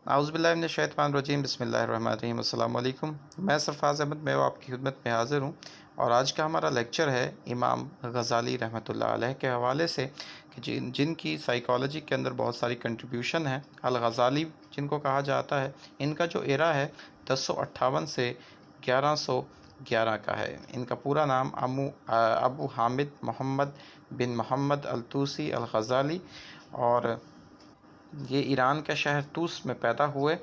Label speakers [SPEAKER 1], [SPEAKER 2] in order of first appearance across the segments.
[SPEAKER 1] اعوذ باللہ من الشیطان الرجیم بسم اللہ الرحمن الرحیم السلام علیکم۔ میں سرفراز احمد میں آپ کی خدمت میں حاضر ہوں، اور آج کا ہمارا لیکچر ہے امام غزالی رحمۃ اللہ علیہ کے حوالے سے کہ جن کی سائیکالوجی کے اندر بہت ساری کنٹریبیوشن ہے۔ الغزالی جن کو کہا جاتا ہے، ان کا جو ایرا ہے 1058 سے 1111 کا ہے۔ ان کا پورا نام ابو حامد محمد بن محمد الطوسی الغزالی، اور یہ ایران کے شہر طوس میں پیدا ہوئے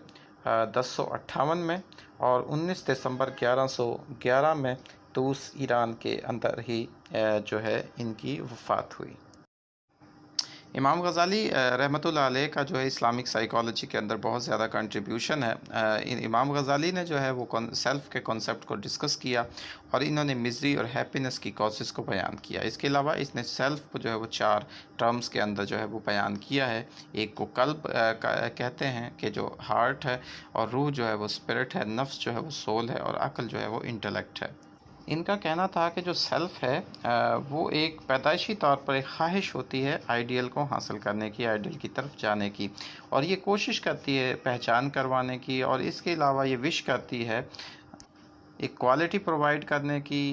[SPEAKER 1] 1058 میں، اور 19 دسمبر 1111 میں طوس ایران کے اندر ہی جو ہے ان کی وفات ہوئی۔ امام غزالی رحمۃ اللہ علیہ کا جو ہے اسلامک سائیکالوجی کے اندر بہت زیادہ کنٹریبیوشن ہے۔ امام غزالی نے جو ہے وہ سیلف کے کانسیپٹ کو ڈسکس کیا، اور انہوں نے مزری اور ہیپینس کی کازز کو بیان کیا۔ اس کے علاوہ اس نے سیلف کو جو ہے وہ 4 ٹرمز کے اندر جو ہے وہ بیان کیا ہے۔ ایک کو قلب کہتے ہیں کہ جو ہارٹ ہے، اور روح جو ہے وہ اسپرٹ ہے، نفس جو ہے وہ سول ہے، اور عقل جو ہے وہ انٹلیکٹ ہے۔ ان کا کہنا تھا کہ جو سیلف ہے وہ ایک پیدائشی طور پر ایک خواہش ہوتی ہے آئیڈیل کو حاصل کرنے کی، آئیڈیل کی طرف جانے کی، اور یہ کوشش کرتی ہے پہچان کروانے کی، اور اس کے علاوہ یہ وش کرتی ہے ایک کوالٹی پرووائڈ کرنے کی،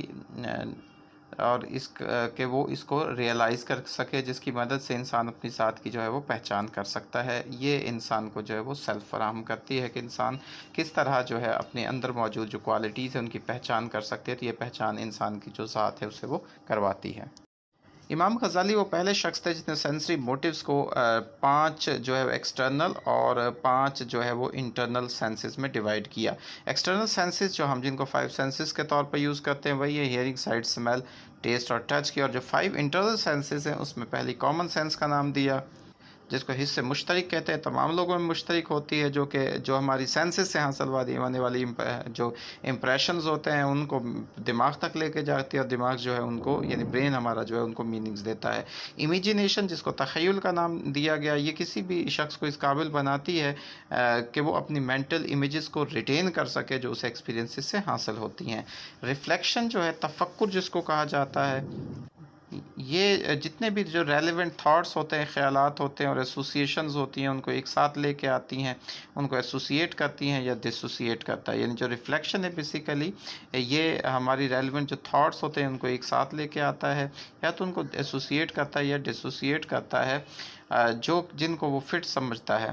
[SPEAKER 1] اور کہ وہ اس کو ریئلائز کر سکے، جس کی مدد سے انسان اپنی ذات کی جو ہے وہ پہچان کر سکتا ہے۔ یہ انسان کو جو ہے وہ سیلف فراہم کرتی ہے کہ انسان کس طرح جو ہے اپنے اندر موجود جو کوالٹیز ہیں ان کی پہچان کر سکتے ہیں، تو یہ پہچان انسان کی جو ذات ہے اسے وہ کرواتی ہے۔ امام غزالی وہ پہلے شخص تھے جس نے سینسری موٹیوز کو 5 جو ہے ایکسٹرنل اور 5 جو ہے وہ انٹرنل سینسز میں ڈیوائیڈ کیا۔ ایکسٹرنل سینسز جو ہم جن کو 5 سینسز کے طور پر یوز کرتے ہیں وہی ہے ہیئرنگ، سائٹ، اسمیل، ٹیسٹ اور ٹچ کی، اور جو 5 انٹرنل سینسز ہیں اس میں پہلی کامن سینس کا نام دیا، جس کو حص مشترک کہتے ہیں، تمام لوگوں میں مشترک ہوتی ہے، جو ہماری سینسز سے حاصل ہونے والی جو امپریشنز ہوتے ہیں ان کو دماغ تک لے کے جاتی ہے، اور دماغ جو ہے ان کو یعنی برین ہمارا جو ہے ان کو میننگز دیتا ہے۔ امیجینیشن جس کو تخیل کا نام دیا گیا، یہ کسی بھی شخص کو اس قابل بناتی ہے کہ وہ اپنی مینٹل امیجز کو ریٹین کر سکے جو اسے ایکسپیرینسز سے حاصل ہوتی ہیں۔ ریفلیکشن جو ہے تفکر جس کو کہا جاتا ہے، یہ جتنے بھی جو ریلیونٹ تھاٹس ہوتے ہیں، خیالات ہوتے ہیں اور ایسوسیشنز ہوتی ہیں، ان کو ایک ساتھ لے کے آتی ہیں، ان کو ایسوسیٹ کرتی ہیں یا ڈسوسیٹ کرتا ہے۔ یعنی جو ریفلیکشن ہے بیسیکلی یہ ہماری ریلیونٹ جو تھاٹس ہوتے ہیں ان کو ایک ساتھ لے کے آتا ہے، یا تو ان کو ایسوسیٹ کرتا ہے یا ڈسوسیٹ کرتا ہے، جن کو وہ فٹ سمجھتا ہے۔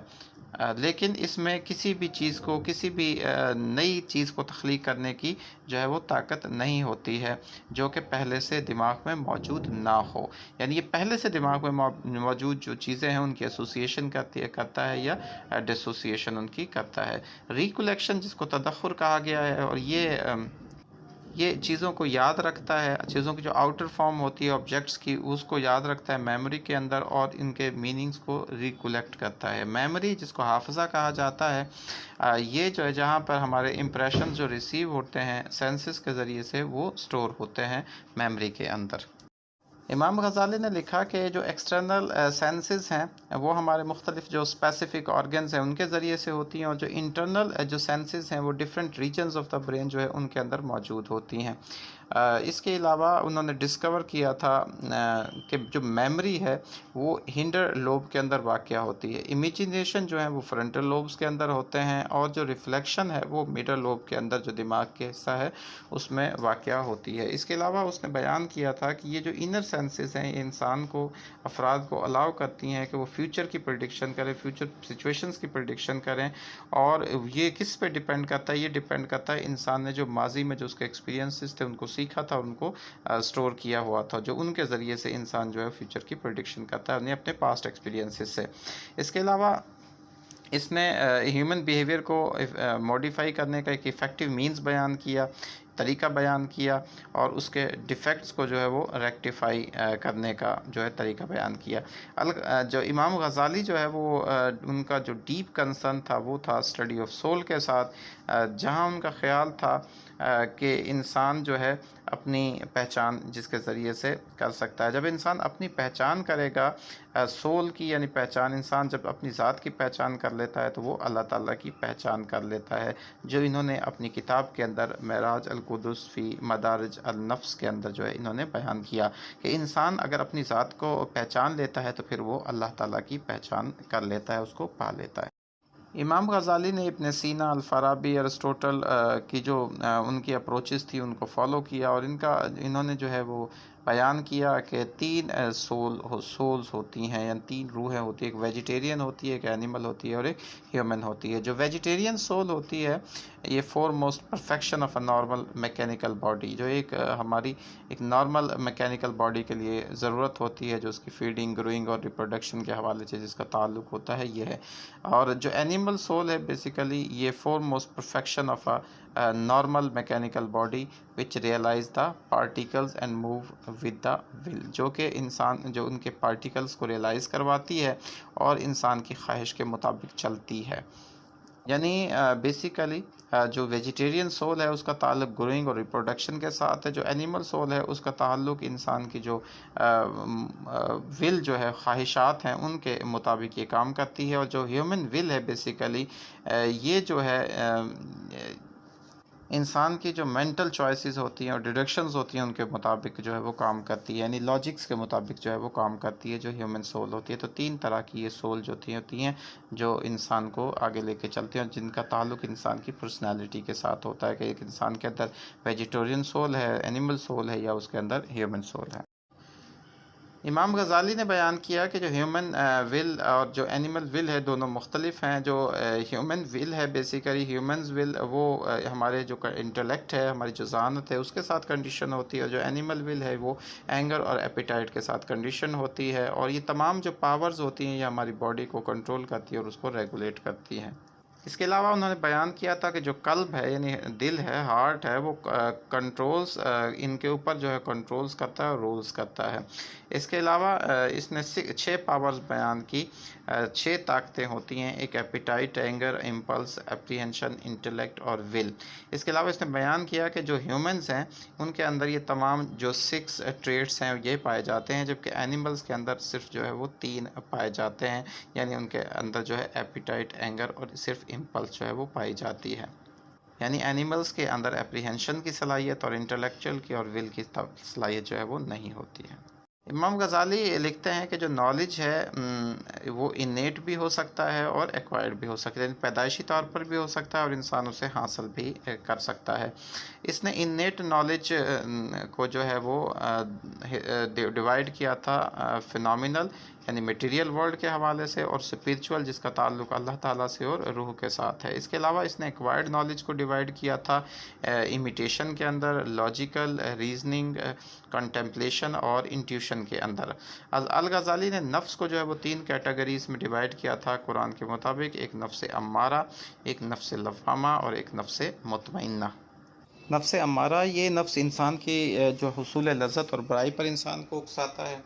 [SPEAKER 1] لیکن اس میں کسی بھی چیز کو، کسی بھی نئی چیز کو تخلیق کرنے کی جو ہے وہ طاقت نہیں ہوتی ہے جو کہ پہلے سے دماغ میں موجود نہ ہو۔ یعنی یہ پہلے سے دماغ میں موجود جو چیزیں ہیں ان کی ایسوسیشن کرتا ہے یا ڈسوسیشن ان کی کرتا ہے۔ ریکولیکشن جس کو تدخر کہا گیا ہے، اور یہ چیزوں کو یاد رکھتا ہے، چیزوں کی جو آؤٹر فارم ہوتی ہے آبجیکٹس کی اس کو یاد رکھتا ہے میموری کے اندر، اور ان کے میننگز کو ریکولیکٹ کرتا ہے۔ میموری جس کو حافظہ کہا جاتا ہے، یہ جو ہے جہاں پر ہمارے امپریشن جو ریسیو ہوتے ہیں سینسز کے ذریعے سے وہ سٹور ہوتے ہیں میموری کے اندر۔ امام غزالی نے لکھا کہ جو ایکسٹرنل سینسز ہیں وہ ہمارے مختلف جو اسپیسیفک آرگنز ہیں ان کے ذریعے سے ہوتی ہیں، اور جو انٹرنل جو سینسز ہیں وہ different regions of the brain جو ہے ان کے اندر موجود ہوتی ہیں۔ اس کے علاوہ انہوں نے ڈسکور کیا تھا کہ جو میموری ہے وہ ہنڈر لوب کے اندر واقع ہوتی ہے، امیجینیشن جو ہے وہ فرنٹل لوبس کے اندر ہوتے ہیں، اور جو ریفلیکشن ہے وہ میڈل لوب کے اندر جو دماغ کے حصہ ہے اس میں واقع ہوتی ہے۔ اس کے علاوہ اس نے بیان کیا تھا کہ یہ جو انر سینسز ہیں یہ انسان کو، افراد کو الاؤ کرتی ہیں کہ وہ فیوچر کی پریڈکشن کریں، فیوچر سچویشنز کی پریڈکشن کریں، اور یہ کس پہ ڈیپینڈ کرتا ہے؟ یہ ڈیپینڈ کرتا ہے انسان نے جو ماضی میں جو اس کے ایکسپیرینسز تھے ان کو سیکھا تھا، ان کو سٹور کیا ہوا تھا، جو ان کے ذریعے سے انسان جو ہے فیوچر کی پریڈکشن کرتا ہے اپنے پاسٹ ایکسپیرینسز سے۔ اس کے علاوہ اس نے ہیومن بیہیویئر کو موڈیفائی کرنے کا ایک ایفیکٹو مینز بیان کیا، طریقہ بیان کیا، اور اس کے ڈیفیکٹس کو جو ہے وہ ریکٹیفائی کرنے کا جو ہے طریقہ بیان کیا۔ جو امام غزالی جو ہے وہ ان کا جو ڈیپ کنسرن تھا وہ تھا اسٹڈی آف سول کے ساتھ، جہاں ان کا خیال تھا کہ انسان جو ہے اپنی پہچان جس کے ذریعے سے کر سکتا ہے۔ جب انسان اپنی پہچان کرے گا سول کی، یعنی پہچان، انسان جب اپنی ذات کی پہچان کر لیتا ہے تو وہ اللہ تعالیٰ کی پہچان کر لیتا ہے، جو انہوں نے اپنی کتاب کے اندر معراج القدس فی مدارج النفس کے اندر جو ہے انہوں نے بیان کیا کہ انسان اگر اپنی ذات کو پہچان لیتا ہے تو پھر وہ اللہ تعالیٰ کی پہچان کر لیتا ہے، اس کو پا لیتا ہے۔ امام غزالی نے ابن سینا، الفارابی، ارسطوٹل کی جو ان کی اپروچز تھی ان کو فالو کیا، اور انہوں نے جو ہے وہ بیان کیا کہ تین سولز ہوتی ہیں، یعنی تین روحیں ہوتی ہیں، ایک ویجیٹیرین ہوتی ہے، ایک اینیمل ہوتی ہے، اور ایک ہیومن ہوتی ہے۔ جو ویجیٹیرین سول ہوتی ہے یہ foremost perfection of a normal mechanical body, جو ہماری ایک نارمل میکینیکل باڈی کے لیے ضرورت ہوتی ہے، جو اس کی فیڈنگ، گروئنگ اور ریپروڈکشن کے حوالے سے جس کا تعلق ہوتا ہے یہ ہے۔ اور جو اینیمل سول ہے بیسیکلی یہ foremost perfection of a normal mechanical body which realize the particles and move with the will, جو کہ انسان جو ان کے پارٹیکلز کو ریئلائز کرواتی ہے اور انسان کی خواہش کے مطابق چلتی ہے۔ یعنی بیسیکلی جو ویجیٹیرین سول ہے اس کا تعلق گروئنگ اور ریپروڈکشن کے ساتھ ہے، جو اینیمل سول ہے اس کا تعلق انسان کی جو ول جو ہے، خواہشات ہیں، ان کے مطابق یہ کام کرتی ہے۔ اور جو ہیومن ول ہے بیسیکلی یہ جو ہے انسان کی جو مینٹل چوائسز ہوتی ہیں اور ڈیڈکشنز ہوتی ہیں ان کے مطابق جو ہے وہ کام کرتی ہے، یعنی لاجکس کے مطابق جو ہے وہ کام کرتی ہے جو ہیومن سول ہوتی ہے۔ تو تین طرح کی یہ سول جو ہوتی ہیں جو انسان کو آگے لے کے چلتی ہیں، اور جن کا تعلق انسان کی پرسنالٹی کے ساتھ ہوتا ہے کہ ایک انسان کے اندر ویجیٹیرین سول ہے، اینیمل سول ہے، یا اس کے اندر ہیومن سول ہے۔ امام غزالی نے بیان کیا کہ جو ہیومن ول اور جو اینیمل ول ہے دونوں مختلف ہیں۔ جو ہیومن ول ہے بیسیکلی ہیومنز ول وہ ہمارے جو انٹلیکٹ ہے، ہماری جو ذہانت ہے اس کے ساتھ کنڈیشن ہوتی ہے، اور جو اینیمل ول ہے وہ اینگر اور ایپیٹائٹ کے ساتھ کنڈیشن ہوتی ہے، اور یہ تمام جو پاورز ہوتی ہیں یہ ہماری باڈی کو کنٹرول کرتی ہے اور اس کو ریگولیٹ کرتی ہیں۔ اس کے علاوہ انہوں نے بیان کیا تھا کہ جو قلب ہے یعنی دل ہے، ہارٹ ہے، وہ کنٹرولز ان کے اوپر جو ہے کنٹرولز کرتا ہے اور رولز کرتا ہے۔ اس کے علاوہ اس نے 6 پاورز بیان کی، 6 طاقتیں ہوتی ہیں، ایک appetite, anger, impulse, apprehension, intellect اور ول۔ اس کے علاوہ اس نے بیان کیا کہ جو ہیومنز ہیں ان کے اندر یہ تمام جو 6 ٹریٹس ہیں یہ پائے جاتے ہیں، جبکہ اینیملز کے اندر صرف جو ہے وہ 3 پائے جاتے ہیں، یعنی ان کے اندر جو ہے ایپیٹائٹ، اینگر اور صرف امپلس جو ہے وہ پائی جاتی ہے۔ یعنی اینیملز کے اندر اپریہنشن کی صلاحیت اور انٹلیکچوئل کی اور ول کی صلاحیت جو ہے وہ نہیں ہوتی ہے۔ امام غزالی لکھتے ہیں کہ جو نالج ہے وہ انیٹ بھی ہو سکتا ہے اور ایکوائرڈ بھی ہو سکتا ہے، یعنی پیدائشی طور پر بھی ہو سکتا ہے اور انسان اسے حاصل بھی کر سکتا ہے۔ اس نے انیٹ نالج کو جو ہے وہ ڈیوائیڈ کیا تھا فینومینل یعنی میٹیریل ورلڈ کے حوالے سے، اور اسپریچول جس کا تعلق اللہ تعالیٰ سے اور روح کے ساتھ ہے۔ اس کے علاوہ اس نے ایکوائرڈ نالج کو ڈیوائیڈ کیا تھا امیٹیشن کے اندر، لاجیکل، ریزننگ، کنٹمپلیشن اور انٹیوشن کے اندر۔ الغزالی نے نفس کو جو ہے وہ 3 کیٹیگریز میں ڈیوائیڈ کیا تھا قرآن کے مطابق، ایک نفس امارہ، ایک نفس لوامہ اور ایک نفس مطمئنہ۔ نفس امارہ یہ نفس انسان کی جو حصول لذت اور برائی پر انسان کو اکساتا ہے،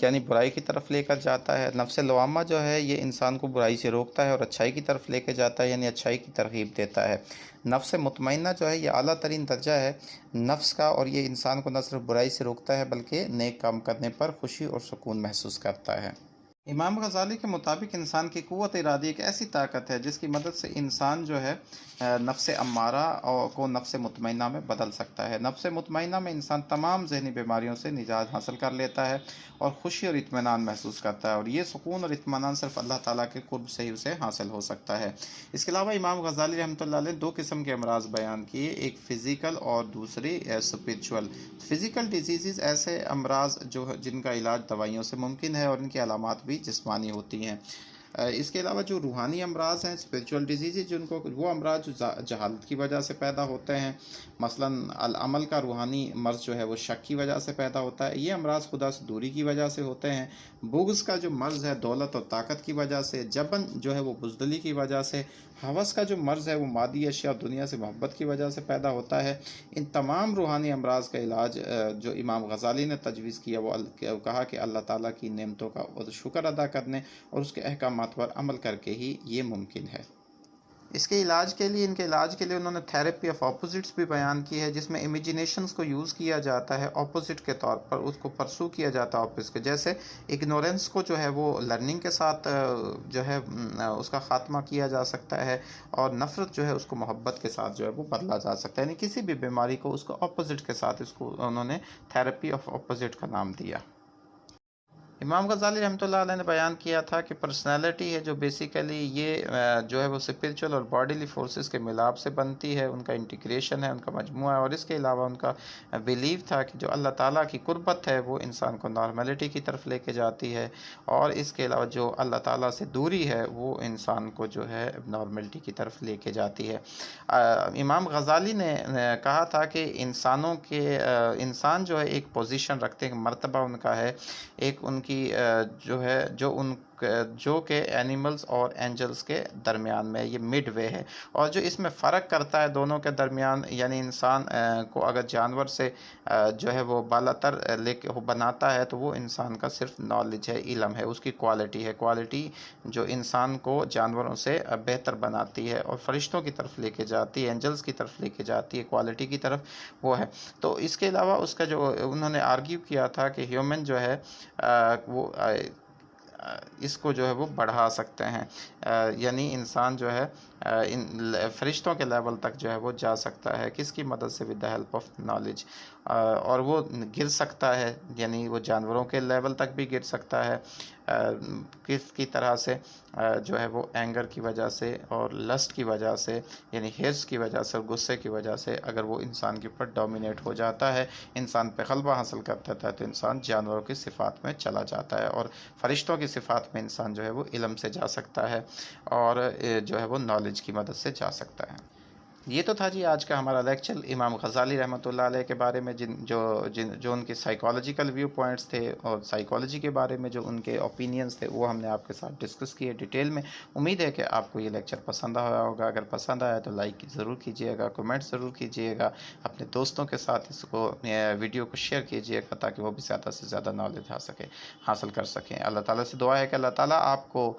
[SPEAKER 1] یعنی برائی کی طرف لے کر جاتا ہے۔ نفس لوامہ جو ہے یہ انسان کو برائی سے روکتا ہے اور اچھائی کی طرف لے کے جاتا ہے، یعنی اچھائی کی ترغیب دیتا ہے۔ نفس مطمئنہ جو ہے یہ اعلیٰ ترین درجہ ہے نفس کا، اور یہ انسان کو نہ صرف برائی سے روکتا ہے بلکہ نیک کام کرنے پر خوشی اور سکون محسوس کرتا ہے۔ امام غزالی کے مطابق انسان کی قوت ارادی ایک ایسی طاقت ہے جس کی مدد سے انسان جو ہے نفس امارہ کو نفس مطمئنہ میں بدل سکتا ہے۔ نفس مطمئنہ میں انسان تمام ذہنی بیماریوں سے نجات حاصل کر لیتا ہے اور خوشی اور اطمینان محسوس کرتا ہے، اور یہ سکون اور اطمینان صرف اللہ تعالیٰ کے قرب سے ہی اسے حاصل ہو سکتا ہے۔ اس کے علاوہ امام غزالی رحمۃ اللہ علیہ 2 قسم کے امراض بیان کیے، ایک فزیکل اور دوسری اسپریچول۔ فزیکل ڈیزیزز ایسے امراض جو جن کا علاج دوائیوں سے ممکن ہے اور ان کی علامات بھی جسمانی ہوتی ہیں۔ اس کے علاوہ جو روحانی امراض ہیں، اسپریچول ڈیزیزز، جن کو وہ امراض جو جہالت کی وجہ سے پیدا ہوتے ہیں، مثلا العمل کا روحانی مرض جو ہے وہ شک کی وجہ سے پیدا ہوتا ہے، یہ امراض خدا سے دوری کی وجہ سے ہوتے ہیں۔ بغض کا جو مرض ہے دولت اور طاقت کی وجہ سے، جبن جو ہے وہ بزدلی کی وجہ سے، ہوس کا جو مرض ہے وہ مادی اشیاء اور دنیا سے محبت کی وجہ سے پیدا ہوتا ہے۔ ان تمام روحانی امراض کا علاج جو امام غزالی نے تجویز کیا وہ کہا کہ اللہ تعالیٰ کی نعمتوں کا شکر ادا کرنے اور اس کے احکامات پر عمل کر کے ہی یہ ممکن ہے۔ اس کے علاج کے لیے انہوں نے تھیراپی آف اپوزٹس بھی بیان کی ہے، جس میں امیجینیشنز کو یوز کیا جاتا ہے اپوزٹ کے طور پر، اس کو پرسو کیا جاتا ہے اپوزٹ کے، جیسے اگنورنس کو جو ہے وہ لرننگ کے ساتھ جو ہے اس کا خاتمہ کیا جا سکتا ہے، اور نفرت جو ہے اس کو محبت کے ساتھ جو ہے وہ بدلا جا سکتا ہے، یعنی کسی بھی بیماری کو اس کو اپوزٹ کے ساتھ، اس کو انہوں نے تھیراپی آف اپوزٹ کا نام دیا۔ امام غزالی رحمۃ اللہ علیہ نے بیان کیا تھا کہ پرسنالٹی ہے جو بیسیکلی یہ جو ہے وہ اسپرچول اور باڈیلی فورسز کے ملاپ سے بنتی ہے، ان کا انٹیگریشن ہے، ان کا مجموعہ ہے، اور اس کے علاوہ ان کا بیلیف تھا کہ جو اللہ تعالیٰ کی قربت ہے وہ انسان کو نارملٹی کی طرف لے کے جاتی ہے، اور اس کے علاوہ جو اللہ تعالیٰ سے دوری ہے وہ انسان کو جو ہے نارملٹی کی طرف لے کے جاتی ہے۔ امام غزالی نے کہا تھا کہ انسان جو ہے ایک پوزیشن رکھتے ہیں، مرتبہ ان کا ہے، ایک ان کی جو ہے جو کہ اینیملز اور اینجلز کے درمیان میں یہ مڈ وے ہے، اور جو اس میں فرق کرتا ہے دونوں کے درمیان، یعنی انسان کو اگر جانور سے جو ہے وہ بالاتر لے کے بناتا ہے تو وہ انسان کا صرف نالج ہے، علم ہے، اس کی کوالٹی ہے، کوالٹی جو انسان کو جانوروں سے بہتر بناتی ہے اور فرشتوں کی طرف لے کے جاتی ہے، اینجلز کی طرف لے کے جاتی ہے، کوالٹی کی طرف وہ ہے۔ تو اس کے علاوہ اس کا جو انہوں نے آرگیو کیا تھا کہ ہیومن جو ہے وہ اس کو جو ہے وہ بڑھا سکتے ہیں، یعنی انسان جو ہے فرشتوں کے لیول تک جو ہے وہ جا سکتا ہے، کس کی مدد سے؟ With the help of knowledge, اور وہ گر سکتا ہے، یعنی وہ جانوروں کے لیول تک بھی گر سکتا ہے، کس کی طرح سے؟ جو ہے وہ اینگر کی وجہ سے اور لسٹ کی وجہ سے، یعنی ہرس کی وجہ سے اور غصے کی وجہ سے اگر وہ انسان کے اوپر ڈومینیٹ ہو جاتا ہے، انسان پہ غلبہ حاصل کر دیتا ہے، تو انسان جانوروں کی صفات میں چلا جاتا ہے، اور فرشتوں کی صفات میں انسان جو ہے وہ علم سے جا سکتا ہے، اور جو ہے وہ نالج کی مدد سے جا سکتا ہے۔ یہ تو تھا جی آج کا ہمارا لیکچر امام غزالی رحمۃ اللہ علیہ کے بارے میں، جو ان کے سائیکالوجیکل ویو پوائنٹس تھے اور سائیکالوجی کے بارے میں جو ان کے اوپینینز تھے وہ ہم نے آپ کے ساتھ ڈسکس کیے ڈیٹیل میں۔ امید ہے کہ آپ کو یہ لیکچر پسند آیا ہوگا، اگر پسند آیا تو لائک ضرور کیجیے گا، کمنٹ ضرور کیجیے گا، اپنے دوستوں کے ساتھ اس کو ویڈیو کو شیئر کیجیے گا تاکہ وہ بھی زیادہ سے زیادہ نالج حاصل کر سکیں۔ اللہ تعالیٰ سے دعا ہے کہ اللہ تعالیٰ آپ کو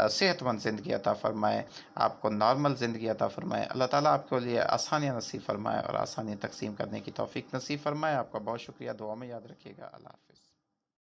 [SPEAKER 1] صحت مند زندگی عطا فرمائے، آپ کو نارمل زندگی عطا فرمائے، اللہ تعالیٰ آپ کے لیے آسانیاں نصیب فرمائے اور آسانیاں تقسیم کرنے کی توفیق نصیب فرمائے۔ آپ کا بہت شکریہ، دعا میں یاد رکھیے گا۔ اللہ حافظ۔